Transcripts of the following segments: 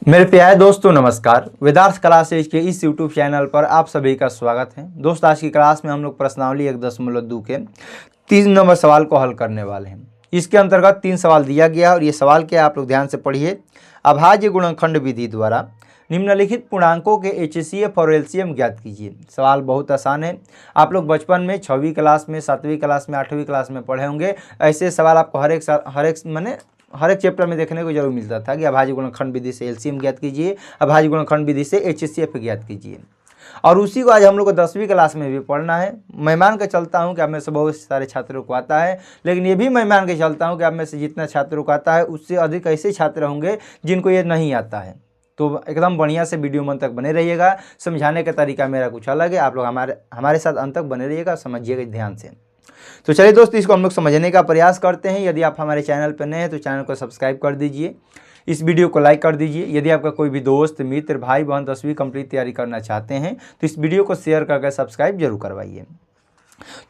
मेरे प्यारे दोस्तों नमस्कार। वेदार्थ क्लासेज के इस यूट्यूब चैनल पर आप सभी का स्वागत है। दोस्त आज की क्लास में हम लोग प्रश्नावली 1.2 के 3 नंबर सवाल को हल करने वाले हैं। इसके अंतर्गत 3 सवाल दिया गया और ये सवाल क्या आप लोग ध्यान से पढ़िए। अभाज्य गुणनखंड विधि द्वारा निम्नलिखित पूर्णांकों के HCF और LCM ज्ञात कीजिए। सवाल बहुत आसान है। आप लोग बचपन में 6वीं क्लास में, 7वीं क्लास में, 8वीं क्लास में पढ़े होंगे। ऐसे सवाल आपको हर एक चैप्टर में देखने को जरूर मिलता था कि अभाज्य गुणनखंड विधि से LCM ज्ञात कीजिए, अभाज्य गुणनखंड विधि से HCF ज्ञात कीजिए। और उसी को आज हम लोग को 10वीं क्लास में भी पढ़ना है। मैं मान के चलता हूं कि आप में से बहुत सारे छात्रों को आता है, लेकिन ये भी मैं मान के चलता हूं कि आप में से जितना छात्रों को आता है उससे अधिक ऐसे छात्र होंगे जिनको ये नहीं आता है। तो एकदम बढ़िया से वीडियो में अंत तक बने रहिएगा। समझाने का तरीका मेरा कुछ अलग है, आप लोग हमारे साथ अंत तक बने रहिएगा, समझिएगा ध्यान से। तो चलिए दोस्त, इसको हम लोग समझने का प्रयास करते हैं। यदि आप हमारे चैनल पर नए हैं तो चैनल को सब्सक्राइब कर दीजिए, इस वीडियो को लाइक कर दीजिए। यदि आपका कोई भी दोस्त, मित्र, भाई बहन 10वीं कंप्लीट तैयारी करना चाहते हैं तो इस वीडियो को शेयर करके सब्सक्राइब जरूर करवाइए।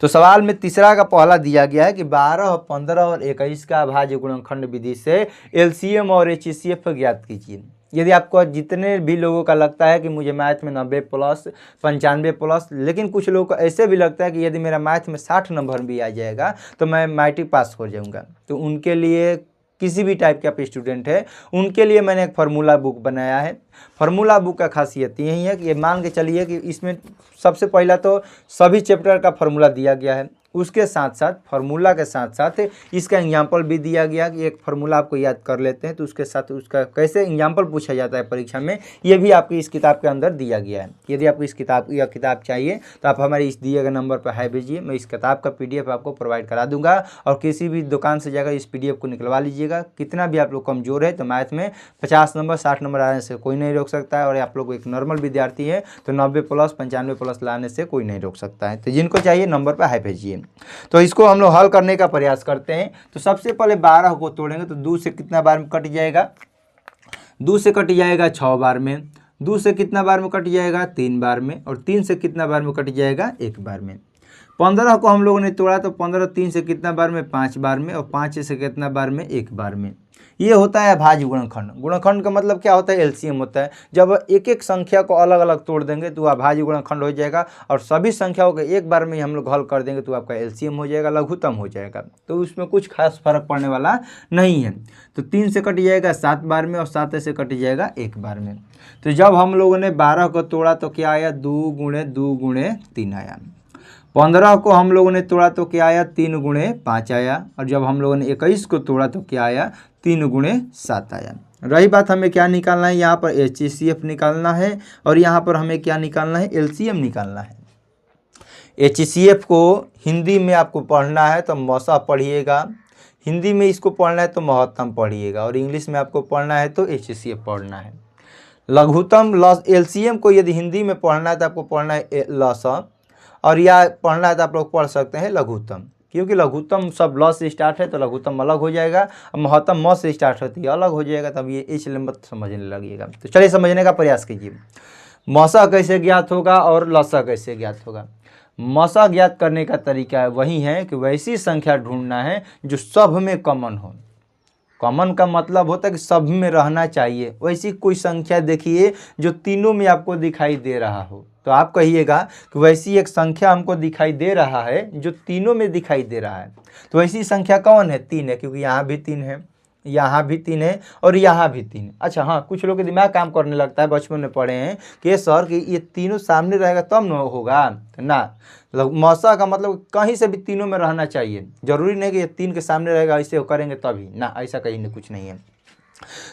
तो सवाल में तीसरा का पहला दिया गया है कि 12, 15 और 21 का अभाज्य गुणनखंड विधि से LCM और HCF ज्ञात कीजिए। यदि आपको जितने भी लोगों का लगता है कि मुझे मैथ में 90 प्लस, 95 प्लस, लेकिन कुछ लोगों को ऐसे भी लगता है कि यदि मेरा मैथ में 60 नंबर भी आ जाएगा तो मैं मैट्रिक पास हो जाऊंगा, तो उनके लिए, किसी भी टाइप के आप स्टूडेंट है उनके लिए मैंने एक फार्मूला बुक बनाया है। फार्मूला बुक का खासियत यही है कि ये मान के चलिए कि इसमें सबसे पहला तो सभी चैप्टर का फार्मूला दिया गया है, उसके साथ साथ फार्मूला के साथ साथ इसका एग्जाम्पल भी दिया गया कि एक फार्मूला आपको याद कर लेते हैं तो उसके साथ उसका कैसे एग्जाम्पल पूछा जाता है परीक्षा में, ये भी आपकी इस किताब के अंदर दिया गया है। यदि आपको इस किताब चाहिए तो आप हमारे इस दिए गए नंबर पर हाई भेजिए, मैं इस किताब का PDF आपको प्रोवाइड करा दूंगा और किसी भी दुकान से जाकर इस PDF को निकलवा लीजिएगा। कितना भी आप लोग कमज़ोर है तो मैथ में 50 नंबर 60 नंबर आने से कोई नहीं रोक सकता है, और आप लोग एक नॉर्मल विद्यार्थी है तो 90 प्लस 95 प्लस लाने से कोई नहीं रोक सकता है। तो जिनको चाहिए नंबर पर हाई भेजिए। तो इसको हम लोग हल करने का प्रयास करते हैं। तो सबसे पहले 12 को तोड़ेंगे तो 2 से कितना बार में कट जाएगा? 2 से कट जाएगा 6 बार में। 2 से कितना बार में कट जाएगा? 3 बार में। और 3 से कितना बार में कट जाएगा? 1 बार में। 15 को हम लोगों ने तोड़ा तो 15 3 से कितना बार में? 5 बार में। और 5 से कितना बार में? 1 बार में। ये होता है अभाज्य गुणनखंड। गुणनखंड का मतलब क्या होता है? LCM होता है। जब एक एक संख्या को अलग अलग तोड़ देंगे तो अभाज्य गुणनखंड हो जाएगा, और सभी संख्याओं को एक बार में हम लोग हल कर देंगे तो आपका LCM हो जाएगा, लघुत्तम हो जाएगा। तो उसमें कुछ खास फर्क पड़ने वाला नहीं है। तो 3 से कट जाएगा 7 बार में, और 7 से कट जाएगा 1 बार में। तो जब हम लोगों ने 12 को तोड़ा तो क्या आया? 2 गुणे 2 गुणे 3 आया। 15 को हम लोगों ने तोड़ा तो क्या आया? 3 गुणे 5 आया। और जब हम लोगों ने 21 को तोड़ा तो क्या आया? 3 गुणे 7 आया। रही बात हमें क्या निकालना है, यहाँ पर HCF निकालना है और यहाँ पर हमें क्या निकालना है? LCM निकालना है। HCF को हिंदी में आपको पढ़ना है तो मौसा पढ़िएगा, हिंदी में इसको पढ़ना है तो महत्तम पढ़िएगा, और इंग्लिश में आपको पढ़ना है तो HCF पढ़ना है। लघुत्तम LCM को यदि हिंदी में पढ़ना है तो आपको पढ़ना है लसा, और या पढ़ना है तो आप लोग पढ़ सकते हैं लघुत्तम, क्योंकि लघुत्तम सब ल से स्टार्ट है तो लघुत्तम अलग हो जाएगा, और महत्तम म से स्टार्ट होती है अलग हो जाएगा। तब ये इसलिए मत समझने लगिएगा। तो चलिए समझने का प्रयास कीजिए। मौसा कैसे ज्ञात होगा और लसा कैसे ज्ञात होगा? मौसा ज्ञात करने का तरीका वही है कि वैसी संख्या ढूंढना है जो सब में कॉमन हो। कॉमन का मतलब होता है कि सब में रहना चाहिए। वैसी कोई संख्या देखिए जो तीनों में आपको दिखाई दे रहा हो, तो आप कहिएगा कि वैसी एक संख्या हमको दिखाई दे रहा है जो तीनों में दिखाई दे रहा है। तो वैसी संख्या कौन है? 3 है, क्योंकि यहाँ भी 3 है, यहाँ भी 3 है और यहाँ भी 3 है। अच्छा हाँ, कुछ लोग के दिमाग काम करने लगता है, बचपन में पढ़े हैं कि सर कि ये तीनों सामने रहेगा तब न होगा। तो ना, मौसा का मतलब कहीं से भी तीनों में रहना चाहिए। जरूरी नहीं कि ये 3 के सामने रहेगा ऐसे करेंगे तभी ना, ऐसा कहीं नहीं, कुछ नहीं है।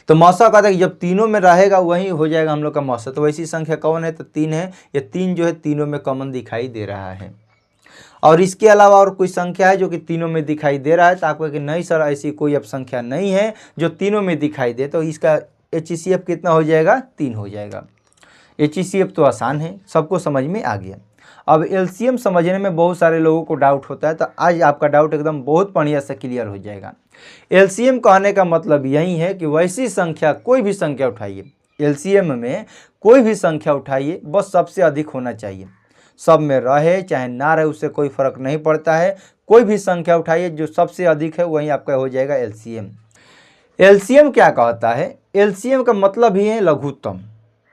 तो मौसा कहता है कि जब तीनों में रहेगा वही हो जाएगा हम लोग का मौसा। तो वैसी संख्या कौन है? तो 3 है। ये 3 जो है तीनों में कॉमन दिखाई दे रहा है। और इसके अलावा और कोई संख्या है जो कि तीनों में दिखाई दे रहा है? तो आपको कि नहीं सर ऐसी कोई अब संख्या नहीं है जो तीनों में दिखाई दे, तो इसका HCF कितना हो जाएगा? 3 हो जाएगा। HCF तो आसान है, सबको समझ में आ गया। अब LCM समझने में बहुत सारे लोगों को डाउट होता है, तो आज आपका डाउट एकदम बहुत बढ़िया से क्लियर हो जाएगा। LCM कहने का मतलब यही है कि वैसी संख्या, कोई भी संख्या उठाइए, LCM में कोई भी संख्या उठाइए, बस सबसे अधिक होना चाहिए। सब में रहे चाहे ना रहे उससे कोई फर्क नहीं पड़ता है। कोई भी संख्या उठाइए जो सबसे अधिक है वही आपका हो जाएगा LCM। एलसीएम क्या कहता है? एलसीएम का मतलब ही है लघुत्तम।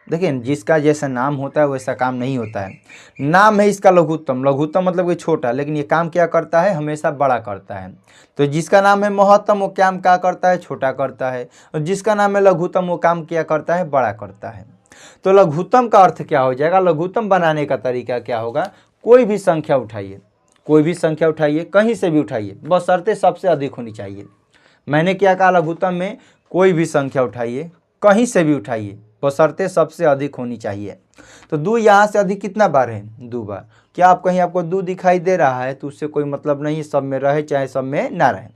देखिए, जिसका जैसा नाम होता है वैसा काम नहीं होता है। नाम है इसका लघुत्तम, लघुत्तम मतलब कि छोटा, लेकिन ये काम क्या करता है? हमेशा बड़ा करता है। तो जिसका नाम है महत्तम वो काम क्या करता है? छोटा करता है। और जिसका नाम है लघुत्तम वो काम क्या करता है? बड़ा करता है। तो लघुत्तम का अर्थ क्या हो जाएगा? लघुत्तम बनाने का तरीका क्या होगा? कोई भी संख्या उठाइए, कोई भी संख्या उठाइए, कहीं से भी उठाइए, बशर्ते सबसे अधिक होनी चाहिए। मैंने क्या कहा? लघुत्तम में कोई भी संख्या उठाइए, कहीं से भी उठाइए, बशर्ते सबसे अधिक होनी चाहिए। तो 2 यहाँ से अधिक कितना बार है? 2 बार। क्या आप कहीं आपको 2 दिखाई दे रहा है? तो उससे कोई मतलब नहीं, सब में रहे चाहे सब में ना रहे,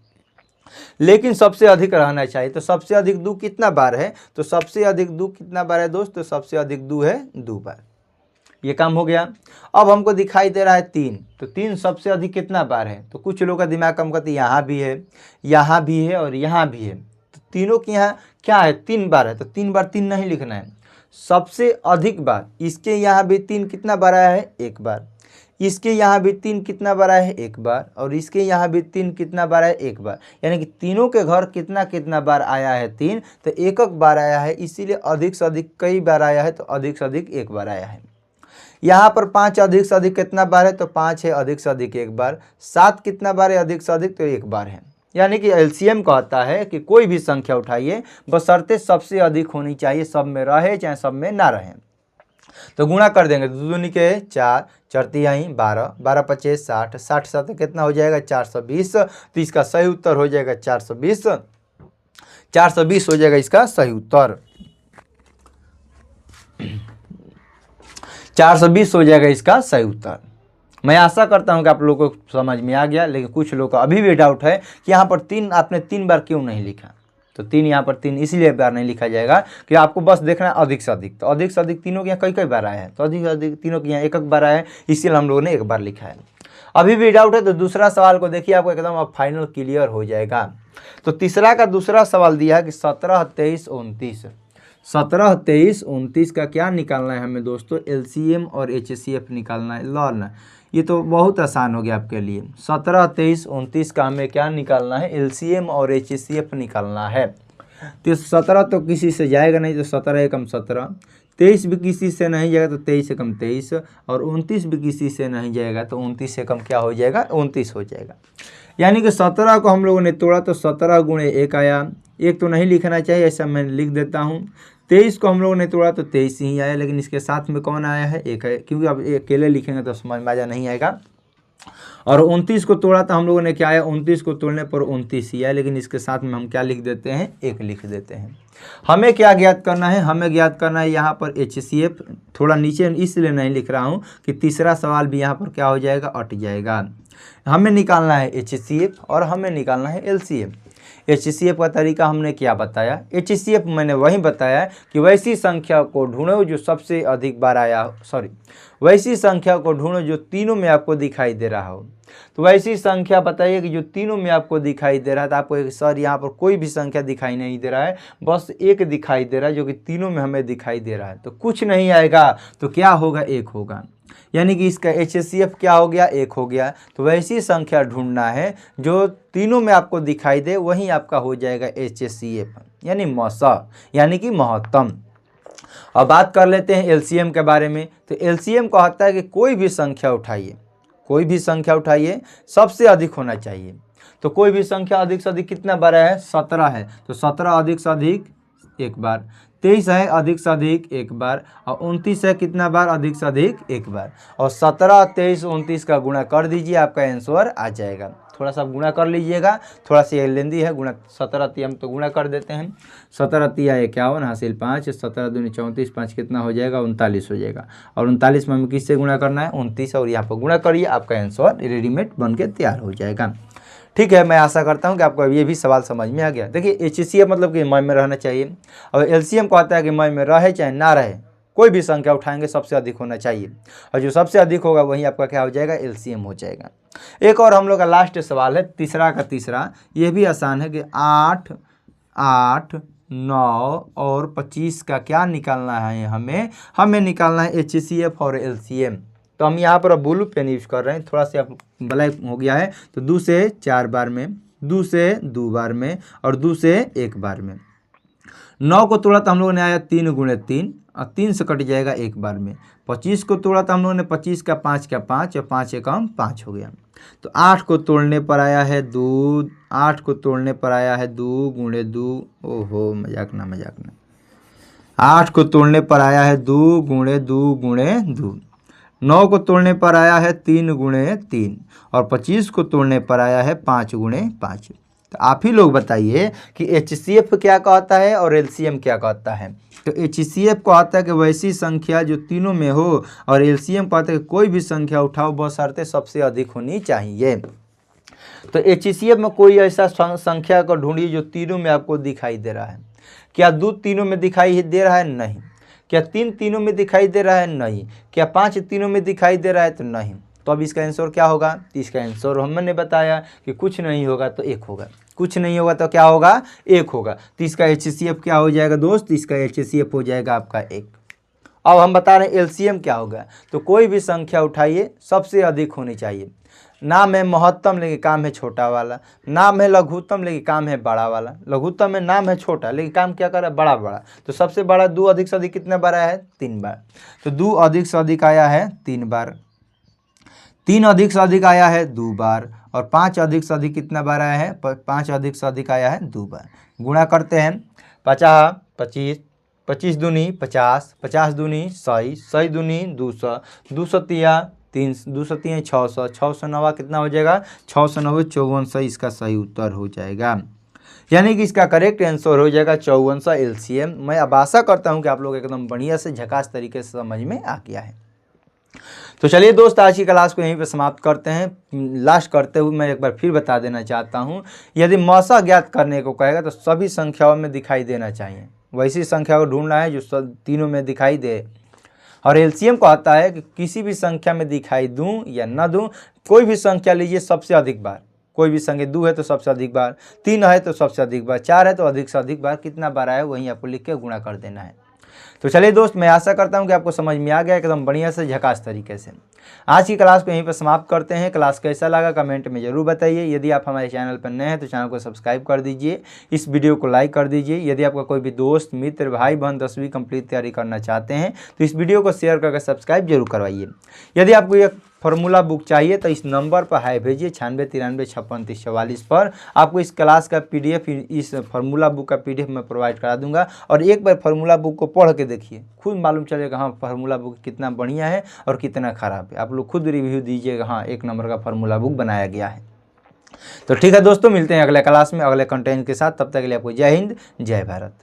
लेकिन सबसे अधिक रहना चाहिए। तो सबसे अधिक 2 कितना बार है? तो सबसे अधिक 2 कितना बार है दोस्त? तो सबसे अधिक 2 है 2 बार। ये काम हो गया। अब हमको दिखाई दे रहा है 3, तो 3 सबसे अधिक कितना बार है? तो कुछ लोगों का दिमाग कम करते यहाँ भी है, यहाँ भी है और यहाँ भी है। तो तीनों के यहाँ क्या है? 3 बार है। तो 3 बार 3 नहीं लिखना है, सबसे अधिक बार। इसके यहाँ भी 3 कितना बार आया है? 1 बार। इसके यहाँ भी 3 कितना बार आया है? 1 बार। और इसके यहाँ भी 3 कितना बार आया है? 1 बार। यानी कि तीनों के घर कितना कितना बार आया है? 3। तो 1 बार आया है, इसीलिए अधिक से अधिक कई बार आया है, तो अधिक से अधिक 1 बार आया है। यहाँ पर 5 अधिक से अधिक कितना बार है? तो 5 है अधिक से अधिक 1 बार। 7 कितना बार है अधिक से अधिक? तो 1 बार है। यानी कि एलसीएम कहता है कि कोई भी संख्या उठाइए, बशर्ते सबसे अधिक होनी चाहिए, सब में रहे चाहे सब में ना रहे। तो गुणा कर देंगे, 2 दूनी के 4, 4 तिहाई 12, 12 पचे 60, 60 साथ कितना हो जाएगा? 420। तो इसका सही उत्तर हो जाएगा 420, 420 हो जाएगा इसका सही उत्तर। 420 हो जाएगा इसका सही उत्तर। मैं आशा करता हूं कि आप लोगों को समझ में आ गया, लेकिन कुछ लोगों का अभी भी डाउट है कि यहाँ पर 3 आपने 3 बार क्यों नहीं लिखा? तो 3 यहाँ पर 3 इसलिए बार नहीं लिखा जाएगा कि आपको बस देखना है अधिक से अधिक। तो अधिक से अधिक तीनों के यहाँ कई कई बार आया है, तो अधिक से अधिक तीनों के यहाँ 1 बार आया है, इसीलिए हम लोगों ने 1 बार लिखा है। अभी भी डाउट है तो दूसरा सवाल को देखिए, आपको एकदम अब फाइनल क्लियर हो जाएगा। तो तीसरा का दूसरा सवाल दिया है कि 17, 23, 29, 17, 23, 29 का क्या निकालना है हमें दोस्तों? एलसीएम और एचसीएफ निकालना है। लॉन, ये तो बहुत आसान हो गया आपके लिए। 17, 23, 29 का हमें क्या निकालना है? एलसीएम और एचसीएफ निकालना है। तो 17 तो किसी से जाएगा नहीं, तो 17 एकम 17, 23 भी किसी से नहीं जाएगा, तो 23 एकम 23, और 29 भी किसी से नहीं जाएगा, तो 29 एकम क्या हो जाएगा? 29 हो जाएगा। यानी कि 17 को हम लोगों ने तोड़ा तो 17 गुणे 1 आया। 1 तो नहीं लिखना चाहिए, ऐसा मैं लिख देता हूँ। 23 को हम लोगों ने तोड़ा तो 23 ही आया, लेकिन इसके साथ में कौन आया है? 1 है, क्योंकि अब अकेले लिखेंगे तो समझ में नहीं आएगा। और 29 को तोड़ा तो हम लोगों ने क्या आया? 29 को तोड़ने पर 29 ही आया, लेकिन इसके साथ में हम क्या लिख देते हैं? 1 लिख देते हैं। हमें क्या ज्ञात करना है? हमें ज्ञात करना है यहाँ पर एचसीएफ। थोड़ा नीचे इसलिए नहीं लिख रहा हूँ कि तीसरा सवाल भी यहाँ पर क्या हो जाएगा? अट जाएगा। हमें निकालना है एचसीएफ और हमें निकालना है एलसीएम। एचसीएफ का तरीका हमने क्या बताया? एचसीएफ मैंने वही बताया कि वैसी संख्या को ढूंढो जो सबसे अधिक बार आया, वैसी संख्या को ढूंढो जो तीनों में आपको दिखाई दे रहा हो। तो वैसी संख्या बताइए कि जो तीनों में आपको दिखाई दे रहा है। तो आपको एक सर यहाँ पर कोई भी संख्या दिखाई नहीं दे रहा है, बस 1 दिखाई दे रहा है जो कि तीनों में हमें दिखाई दे रहा है। तो कुछ नहीं आएगा, तो क्या होगा? 1 होगा। यानी कि इसका एचसीएफ क्या हो गया? 1 हो गया। तो वैसी संख्या ढूंढना है जो तीनों में आपको दिखाई दे, वही आपका हो जाएगा एचसीएफ, यानी मौसा, यानी कि महत्तम। अब बात कर लेते हैं एलसीएम के बारे में। तो एलसीएम कहता है कि कोई भी संख्या उठाइए, कोई भी संख्या उठाइए, सबसे अधिक होना चाहिए। तो कोई भी संख्या अधिक से अधिक कितना बार है? 17 है, तो 17 अधिक से अधिक 1 बार। 23 है अधिक से अधिक 1 बार। और 29 है कितना बार? अधिक से अधिक 1 बार। और 17, 23, 29 का गुणा कर दीजिए, आपका आंसर आ जाएगा। थोड़ा सा गुणा कर लीजिएगा, थोड़ा सा ये लेंदी है गुणा। 17 तिया हम तो गुणा कर देते हैं। 17 तिया 51 हासिल 5, 17 दूनी 34, 5 कितना हो जाएगा? 39 हो जाएगा। और 39 में हमें किससे गुणा करना है? 29, और यहाँ पर गुणा करिए, आपका आंसर रेडीमेड बन के तैयार हो जाएगा। ठीक है, मैं आशा करता हूं कि आपको ये भी सवाल समझ में आ गया। देखिए, एचसीएफ मतलब कि मय में रहना चाहिए, और एलसीएम कहता है कि मय में रहे चाहे ना रहे, कोई भी संख्या उठाएंगे सबसे अधिक होना चाहिए, और जो सबसे अधिक होगा वही आपका क्या हो जाएगा? एलसीएम हो जाएगा। एक और हम लोग का लास्ट सवाल है, तीसरा का तीसरा। ये भी आसान है कि 8, 8, 9 और 25 का क्या निकालना है? हमें निकालना है एचसीएफ और एलसीएम। तो हम यहाँ पर ब्लू पेन यूज कर रहे हैं, थोड़ा सा ब्लैक हो गया है, तो 2 से 4 बार में 2 से 2 बार में और 2 से 1 बार में। 9 को तोड़ा तो हम लोगों ने आया 3 गुणे 3 और 3 से कट जाएगा 1 बार में। 25 को तोड़ा तो हम लोगों ने 25 का 5 का 5 और 5 एकम 5 हो गया। तो 8 को तोड़ने पर आया है 2, 8 को तोड़ने पर आया है 2 गुणे 2, ओहो मजाक ना 8 को तोड़ने पर आया है 2 गुणे 2 गुणे 2। 9 को तोड़ने पर आया है 3 गुणे 3 और 25 को तोड़ने पर आया है 5 गुणे 5। तो आप ही लोग बताइए कि HCF क्या कहता है और LCM क्या कहता है। तो HCF कहता है कि वैसी संख्या जो तीनों में हो और LCM कहता है कि कोई भी संख्या उठाओ बशर्ते सबसे अधिक होनी चाहिए। तो HCF में कोई ऐसा संख्या को ढूंढिए जो तीनों में आपको दिखाई दे रहा है। क्या 2 तीनों में दिखाई दे रहा है? नहीं। क्या 3 तीनों में दिखाई दे रहा है? नहीं। क्या 5 तीनों में दिखाई दे रहा है? तो नहीं। तो अब इसका आंसर क्या होगा? तो इसका आंसर हमने बताया कि कुछ नहीं होगा तो 1 होगा, कुछ नहीं होगा तो क्या होगा? 1 होगा। तो इसका HCF क्या हो जाएगा दोस्त? इसका HCF हो जाएगा आपका 1। अब हम बता रहे हैं LCM क्या होगा। तो कोई भी संख्या उठाइए सबसे अधिक होनी चाहिए। नाम है महत्तम लेकिन काम है छोटा वाला, नाम है लघुत्तम लेकिन काम है बड़ा वाला। लघुत्तम में नाम है छोटा लेकिन काम क्या कर रहा है? बड़ा बड़ा। तो सबसे बड़ा 2 अधिक से अधिक कितने बार आया है? 3 बार। तो 2 अधिक से अधिक आया है 3 बार। 3 अधिक से अधिक आया है 2 बार और 5 अधिक से अधिक कितना बार आया है? 5 अधिक से अधिक आया है 2 बार। गुणा करते हैं 50 25, 25 दूनी 50, 50 दूनी 100, 100 दूनी 200, 200 तिया 3, 200 तिया 600, 600 नवा कितना हो जाएगा? 600 नवे 5400 इसका सही उत्तर हो जाएगा। यानी कि इसका करेक्ट आंसर हो जाएगा 5400 LCM। मैं अब आशा करता हूँ कि आप लोग एकदम बढ़िया से झकास तरीके से समझ में आ गया है। तो चलिए दोस्त आज की क्लास को यहीं पे समाप्त करते हैं। लास्ट करते हुए मैं एक बार फिर बता देना चाहता हूँ, यदि मौसा ज्ञात करने को कहेगा तो सभी संख्याओं में दिखाई देना चाहिए। वैसी संख्या को ढूंढना है जो तीनों में दिखाई दे। और LCM कहता है कि किसी भी संख्या में दिखाई दूं या न दूं, कोई भी संख्या लीजिए सबसे अधिक बार। कोई भी संख्या 2 है तो सबसे अधिक बार, 3 है तो सबसे अधिक बार, 4 है तो अधिक से अधिक बार। कितना बार आया वहीं आपको लिख के गुणा कर देना है। तो चलिए दोस्त मैं आशा करता हूं कि आपको समझ में आ गया एकदम बढ़िया से झकास तरीके से। आज की क्लास को यहीं पर समाप्त करते हैं। क्लास कैसा लगा कमेंट में जरूर बताइए। यदि आप हमारे चैनल पर नए हैं तो चैनल को सब्सक्राइब कर दीजिए, इस वीडियो को लाइक कर दीजिए। यदि आपका कोई भी दोस्त मित्र भाई बहन 10वीं कंप्लीट तैयारी करना चाहते हैं तो इस वीडियो को शेयर करके सब्सक्राइब जरूर करवाइए। यदि आपको एक फार्मूला बुक चाहिए तो इस नंबर पर हाई भेजिए 9693563044 पर। आपको इस क्लास का PDF, इस फार्मूला बुक का PDF मैं प्रोवाइड करा दूंगा। और एक बार फार्मूला बुक को पढ़ के देखिए, खुद मालूम चलेगा हाँ फार्मूला बुक कितना बढ़िया है और कितना खराब है। आप लोग खुद रिव्यू दीजिएगा, हाँ 1 नंबर का फार्मूला बुक बनाया गया है। तो ठीक है दोस्तों, मिलते हैं अगले क्लास में अगले कंटेंट के साथ। तब तक के लिए आपको जय हिंद जय भारत।